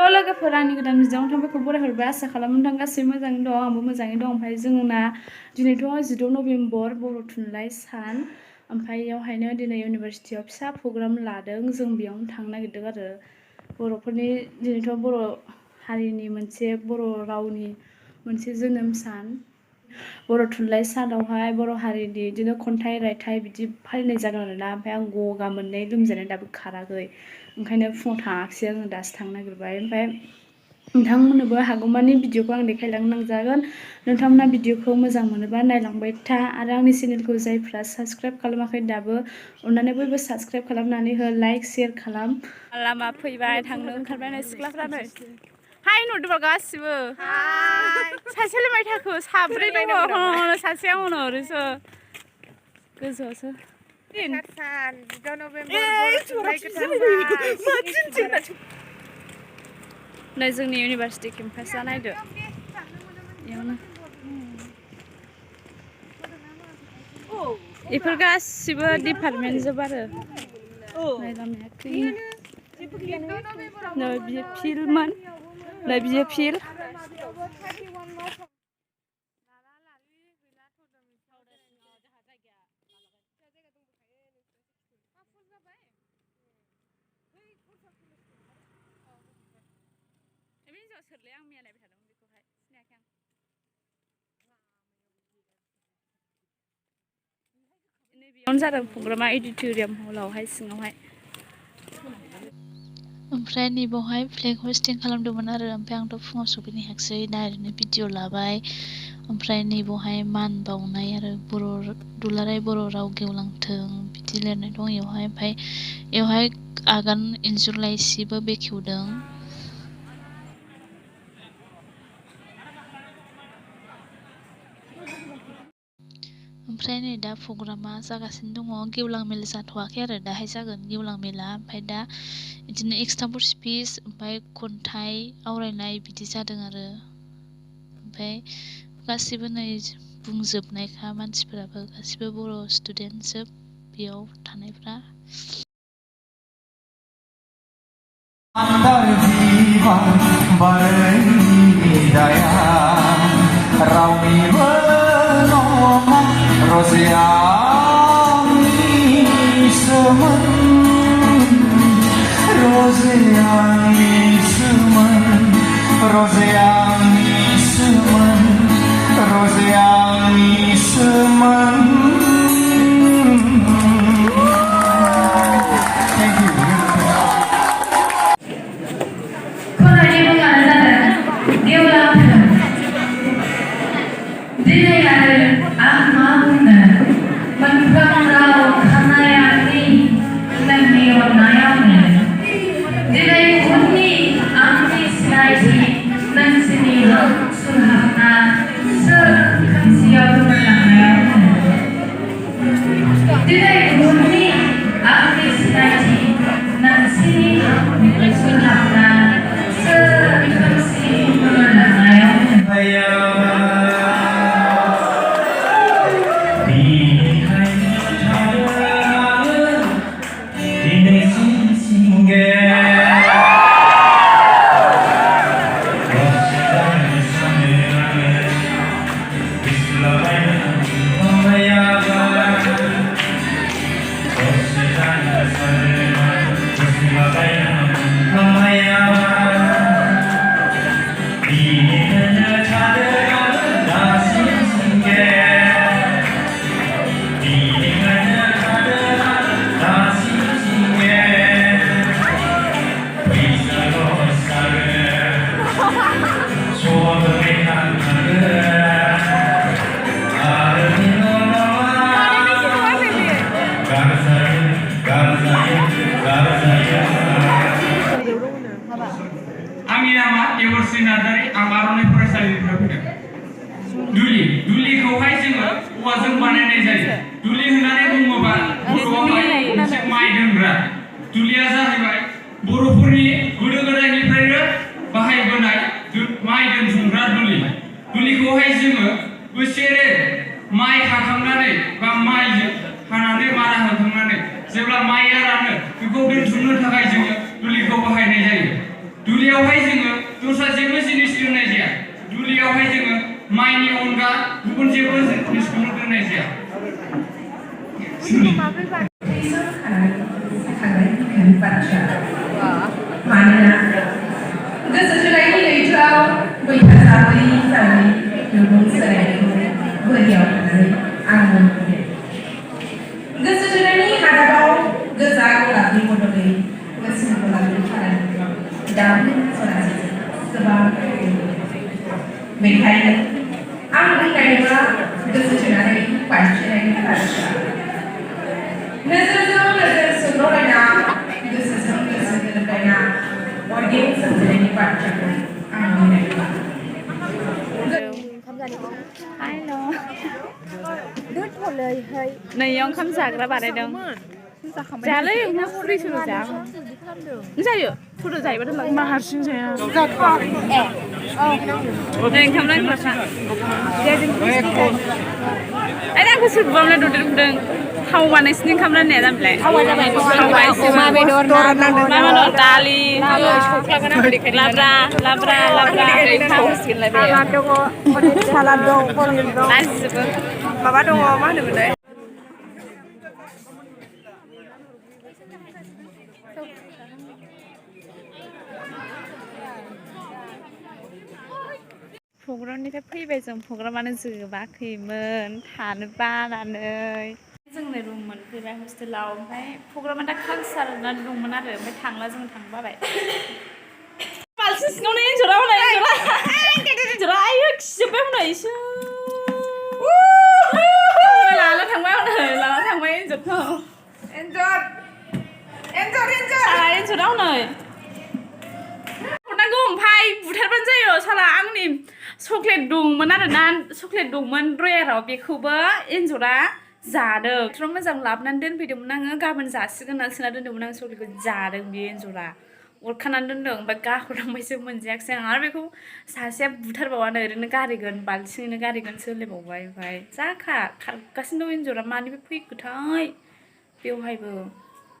लोगोफोर आंनि गोदान बिदायाव थांबायखौ बरायहरबाय आसा खालामो नोंथां गासैबो मोजाङैनो दं आंबो मोजाङैनो दं ओमफ्राय जोंना दिनैथ' 16 नभेम्बर बर' थुनलाइ सान ओमफ्राय इयावहायनो दिनै इउनिभारसिटियाव फिसा प्रग्राम लादों जों बेयावनो थांनो नागिरदों आरो बर'फोरनि दिनैथ' बर' हारिनि मोनसे बर' रावनि मोनसे जोनोम सान बर' थुनलाइ सानावहाय बर' हारिनि बिदिनो खन्थाइ रायथाइ बिदि फालिनाय जागोन आरोना ओमफ्राय आं गगा मोननाय लोमजानाय दाबो खाराखै ओंखायनो फुङाव थाङाखिसै आङो दासो थांनो नागिरबाय ओमफ्राय नोंथांमोननोबो हागौमानि भिडिअखौ आं देखायलांनो नाजागोन नोंथांमोना भिडिअखौ मोजां मोनोबा नायलांबाय था आरो आंनि चेनेलखौ जायफ्रा साबस्क्राइब खालामाखै दाबो अननानै बयबो साबस्क्राइब खालामनानै हो लाइक शेयार खालाम लामा फैबाय थांनो ओंखारबाय नै सिख्लाफ्रा नै हाय नुदोंबा गासिबो सासे लोंबाय थाखो साब्रै दङ सासेया उनाव ओरैसो गोजौआवसो नै जोंनि इउनिभारसिटि केम्पासआ नायदो इयावनो बेफोर गासिबो डिपार्टमेन्ट जोब आरो नै लामाया क्लिन नै बियो फिल्डमोन नै बियो फिल्ड सोरलै आं मैया नायबाय थादोंमोन बेखौहाय सिनायाखै आं नैबेयावनो जादों प्रग्रामा एडिट'रियाम हलावहाय सिङावहाय ओमफ्राय नैबावहाय फ्लेग हस्टिं खालामदोंमोन आरो ओमफ्राय आंथ' फुङाव सफैनो हायाखिसै डाइरेक्टनो भिडिअ लाबाय ओमफ्राय नैबावहाय मान बावनाय आरो दुलाराय बर' राव गेवलांथों बिदि लिरनाय दं इयावहाय ओमफ्राय इयावहाय आगान इन्जुर लाइसिबो बेखेवदों ओमफ्राय नै दा प्रग्रामा जागासिनो दङ गेवलां मेल जाथ'वाखै आरो दाहाय जागोन गेवलां मेला ओमफ्राय दा बिदिनो एक्सटाम्पोर स्पिच ओमफ्राय खन्थाइ आवरायनाय बिदि जादों आरो ओमफ्राय गासिबो नै बुंजोबनायखा मानसिफोराबो गासिबो बर' स्टुडेन्ट जोब बेयाव थानायफ्रा आंनि नामा देवर्सि नार्जारि आं आर'नाइ फरायसालिनिफ्राय फैदों दुलिखौहाय जोङो औवाजों बानायनाय जायो दुलि होननानै बुङोबा बर'आवहाय मोनसे माइ दोनग्रा दुलिया जाहैबाय बर'फोरनि गोदो गोदायनिफ्रायनो बाहायबोनाय माइ दोनथुमग्रा दुलिखौहाय जोङो बोसोरे माइ हाखांनानै बा माइ हानानै मारा होखांनानै जेब्ला माइया रानो बेखौ दोनथुमनो थाखाय जोङो दुलिखौ बाहायनाय जायो दुलियावहाय जोङो दस्रा जेबो जिनिस दोननाय जाया दुलियावहाय जोङो माइनि अनगा गुबुन जेबो जिनिसखौनो दोननाय जाया मानोना गोसो थोनायनि लैथोआव बैथासाबै हिसाबै रुगुं सोलायनायखौ बोरियाव थानानै आं मोनफिनो गोसो थोनायनि हादाबाव गोजा गलाबनि बदलै गोसोम गलाबनि फाराग दाम सरासै गोबां बेखायनो आं बुंनायबा गोसो थोनानै बांसिनायनि फारागआ नोजोरजों नोजोर सोंलायना गोसोजों गोसो गोरोबलायना अरगें सोमजिनायनि बाथ्राखौ आं बुंनायबा नैयाव ओंखाम जाग्रा बानायदों जालै ओंखाम फुरिसो जा जायो फुरि जायोबाथ' मा हारसिं जाया नै ओंखाम नांग्राफ्रा आंखौ सोरखौबा दुदों थाव बानायसिनि ओंखाम राननाया जाबाय अमा बेदर मा दं दालि लाब्रा सालाद दं पनिर दं गासिबो माबा दङ मा होनोमोनलाय प्रग्रामनिफ्राय फैबाय जों प्रग्रामानो जोबाखैमोन थानो बानानै जोंनो रुम मोनफैबाय हस्टेलाव ओमफ्राय प्रग्रामा दा कालसार दंमोन आरो ओमफ्राय थांला जों थांबाबाय बालथिं सिङावनो एन्जरा हनै एन्जरा आयौ खिजोब्बाय हनै इसो लाना थांबाय एन्जरखौ एन्जरा हनै हरनांगौ ओमफ्राय बुथारबानो जायो साला आंनि चक्लेट दंमोन आरोना चक्लेट दंमोन ड्रयाराव बेखौबो एन्जरा जादों थ' मोजां लाबोनानै दोनफैदोंमोन आङो गाबोन जासिगोन होननानै सोना दोनदोंमोन आं चक्लेटखौ जादों बे एन्जरा अरखानानै दोनदों ओमफ्राय गाहरनांबायसो मोनजायाखिसै आं आरो बेखौ सासेया बुथारबावानो ओरैनो गारहैगोन बाल्थिङैनो गारहैगोनसो होनलायबावबाय ओमफ्राय जाखा खारगासिनो दं एन्जरा मानिफ्राय फैखोथाय बेवहायबो